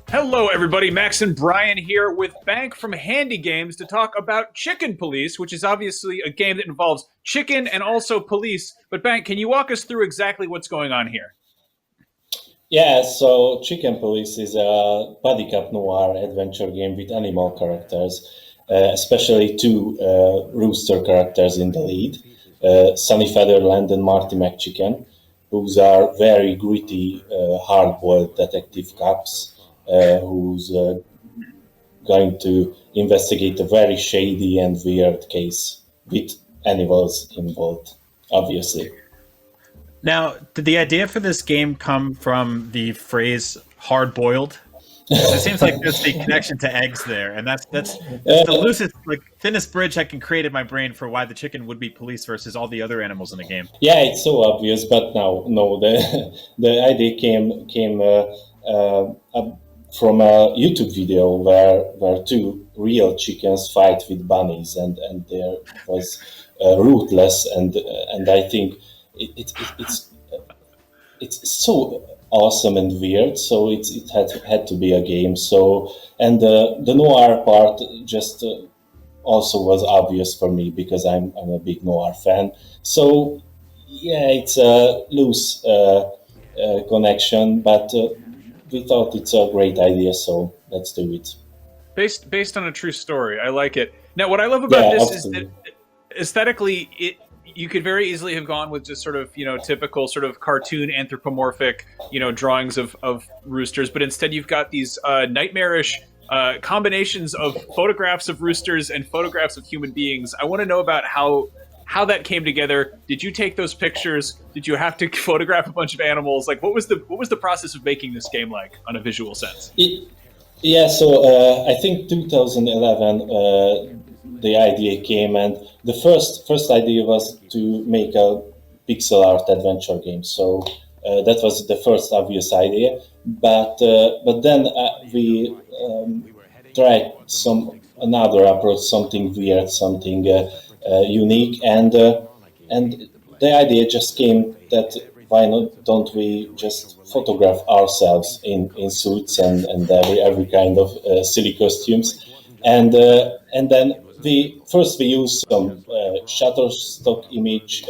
Hello, everybody. Max and Brian here with Bank from Handy Games to talk about Chicken Police, which is obviously a game that involves chicken and also police. But Bank, can you walk us through exactly what's going on here? Yeah, so Chicken Police is a buddy cop noir adventure game with animal characters, especially two rooster characters in the lead, Sunny Featherland and Marty McChicken, who are very gritty, hard-boiled detective cops who's going to investigate a very shady and weird case with animals involved, obviously. Now, did the idea for this game come from the phrase "hard boiled"? Because it seems like there's the connection to eggs there, and that's the loosest, like thinnest bridge I can create in my brain for why the chicken would be police versus all the other animals in the game. Yeah, it's so obvious, but no, the the idea came from a YouTube video where two real chickens fight with bunnies, and there was ruthless, and I think it's it's so awesome and weird. So it had to be a game. So and the noir part just also was obvious for me because I'm a big noir fan. So yeah, it's a loose connection, but we thought it's a great idea, so let's do it. Based on a true story, I like it. Now, what I love about Yeah, this is that absolutely. aesthetically, it you could very easily have gone with just sort of typical sort of cartoon anthropomorphic drawings of roosters, but instead you've got these nightmarish combinations of photographs of roosters and photographs of human beings. I want to know about how that came together. Did you take those pictures? Did you have to photograph a bunch of animals? Like, what was the process of making this game like on a visual sense? Yeah, so I think 2011 the idea came, and the first idea was to make a pixel art adventure game. So that was the first obvious idea, but then we tried some another approach, something weird, something unique, and the idea just came that why not don't we just photograph ourselves in suits and every kind of silly costumes, and then we use some shutterstock image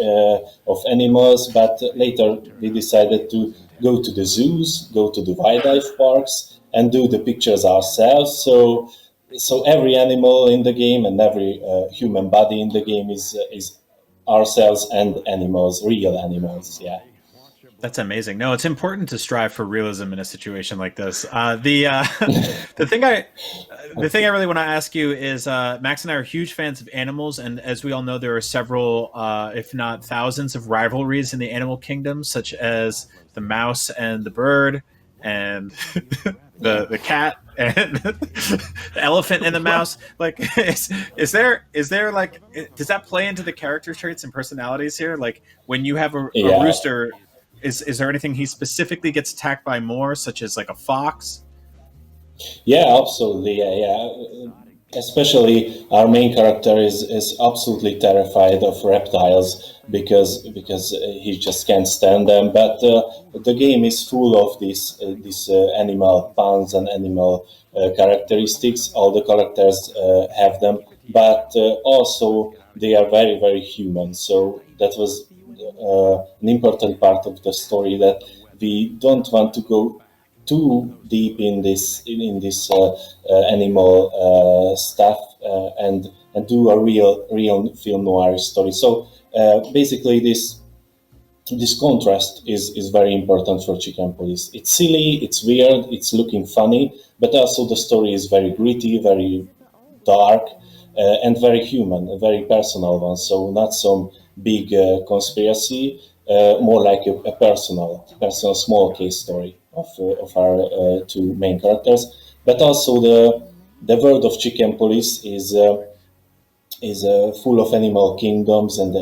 of animals, but later we decided to go to the zoos, go to the wildlife parks, and do the pictures ourselves. So every animal in the game and every human body in the game is ourselves and animals, real animals. Yeah. That's amazing. No, it's important to strive for realism in a situation like this. The thing I really want to ask you is, Max and I are huge fans of animals, and as we all know, there are several, if not thousands, of rivalries in the animal kingdom, such as the mouse and the bird, and the cat and the elephant and the mouse. Like, is there like, does that play into the character traits and personalities here? Like, when you have a Yeah. rooster, is there anything he specifically gets attacked by more, such as like a fox? Yeah, absolutely. Yeah, yeah. Especially our main character is absolutely terrified of reptiles because he just can't stand them. But the game is full of these animal puns and animal characteristics. All the characters have them, but also they are very human. So that was an important part of the story, that we don't want to go too deep in this animal stuff, and do a real film noir story. So basically, this contrast is very important for Chicken Police. It's silly, it's weird, it's looking funny, but also the story is very gritty, very dark, and very human, a very personal one. So not some big conspiracy, more like a personal small case story of our two main characters. But also the world of Chicken Police is full of animal kingdoms and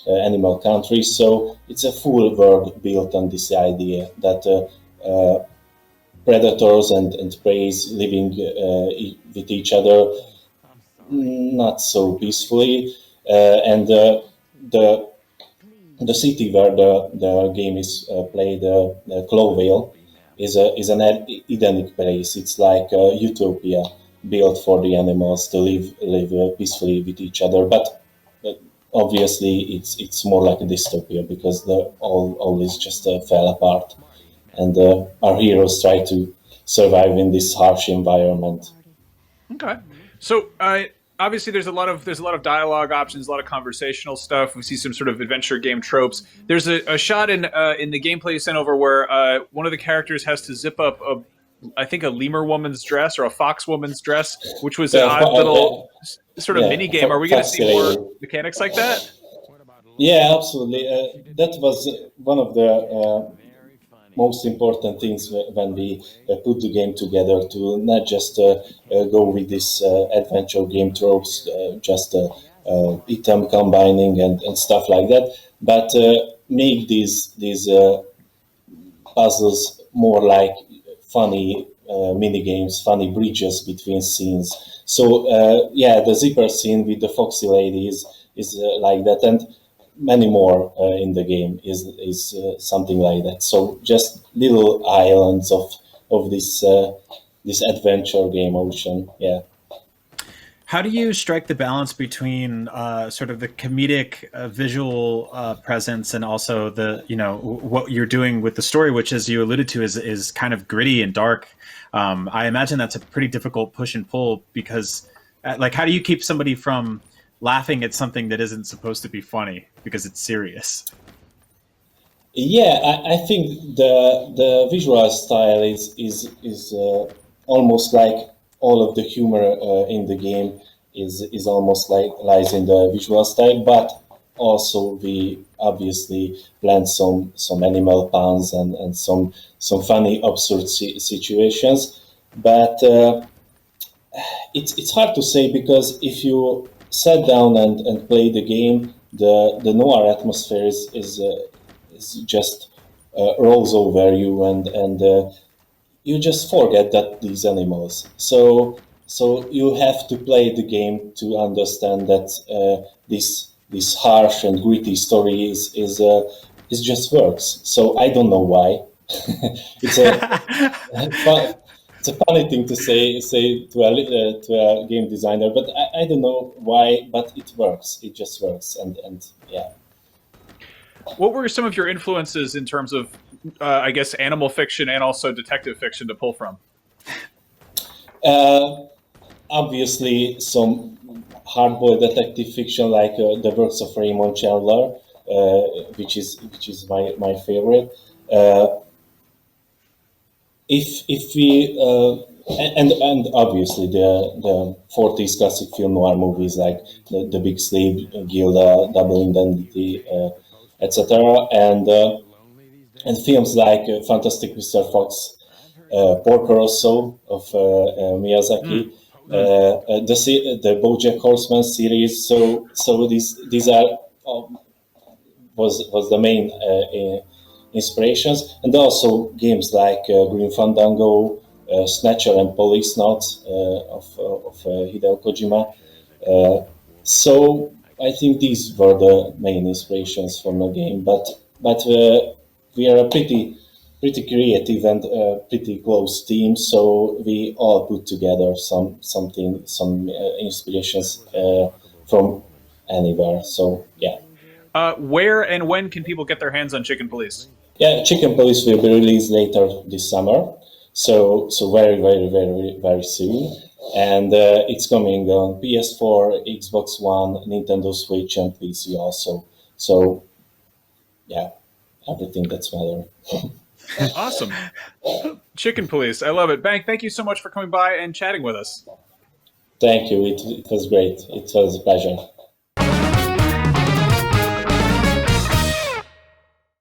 animal countries. So it's a full world built on this idea that predators and prey living with each other, not so peacefully, and the the city where the game is played, Clovale, is an Edenic place. It's like a utopia built for the animals to live peacefully with each other. But obviously, it's more like a dystopia because all this just fell apart, and our heroes try to survive in this harsh environment. Okay, so obviously there's a lot of dialogue options, a lot of conversational stuff. We see some sort of adventure game tropes. There's a shot in the gameplay you sent over where one of the characters has to zip up I think a lemur woman's dress or a fox woman's dress, which was an odd little sort of mini game. Are we going to see more mechanics like that? Yeah, absolutely. That was one of the most important things when we put the game together, to not just go with this adventure game tropes, just item combining and stuff like that, but make these puzzles more like funny mini games, funny bridges between scenes. So yeah, the zipper scene with the foxy lady is like that, and many more in the game is something like that. So just little islands of this adventure game ocean. Yeah. How do you strike the balance between sort of the comedic visual presence and also the, what you're doing with the story, which, as you alluded to, is kind of gritty and dark? I imagine that's a pretty difficult push and pull because, how do you keep somebody from laughing at something that isn't supposed to be funny because it's serious? Yeah, I think the visual style is almost like all of the humor in the game is almost like lies in the visual style, but also we obviously blend some animal puns and some funny absurd situations. But it's hard to say, because if you sat down and play the game, the noir atmosphere is just rolls over you, and you just forget that these animals. So you have to play the game to understand that this harsh and gritty story is just works. So I don't know why. It's it's a funny thing to say to a game designer, but I don't know why. But it works. It just works, and yeah. What were some of your influences in terms of, I guess, animal fiction and also detective fiction to pull from? Obviously, some hard-boiled detective fiction, like the works of Raymond Chandler, which is my favorite. If we and obviously the 40s classic film noir movies like the Big Sleep, Gilda, Double Indemnity, etc. And films like Fantastic Mr. Fox, Porco Rosso of Miyazaki, the Bojack Horseman series. So these are was the main inspirations, and also games like Green Fandango, Snatcher, and Policenauts of Hideo Kojima. So I think these were the main inspirations from the game, but we are a pretty creative and pretty close team, so we all put together some inspirations from anywhere. So yeah. Where and when can people get their hands on Chicken Police? Yeah, Chicken Police will be released later this summer, so very very soon, and it's coming on PS4, Xbox One, Nintendo Switch, and PC also. So yeah, everything that's matter. Awesome. Chicken Police, I love it. Bank, thank you so much for coming by and chatting with us. Thank you. It was great. It was a pleasure.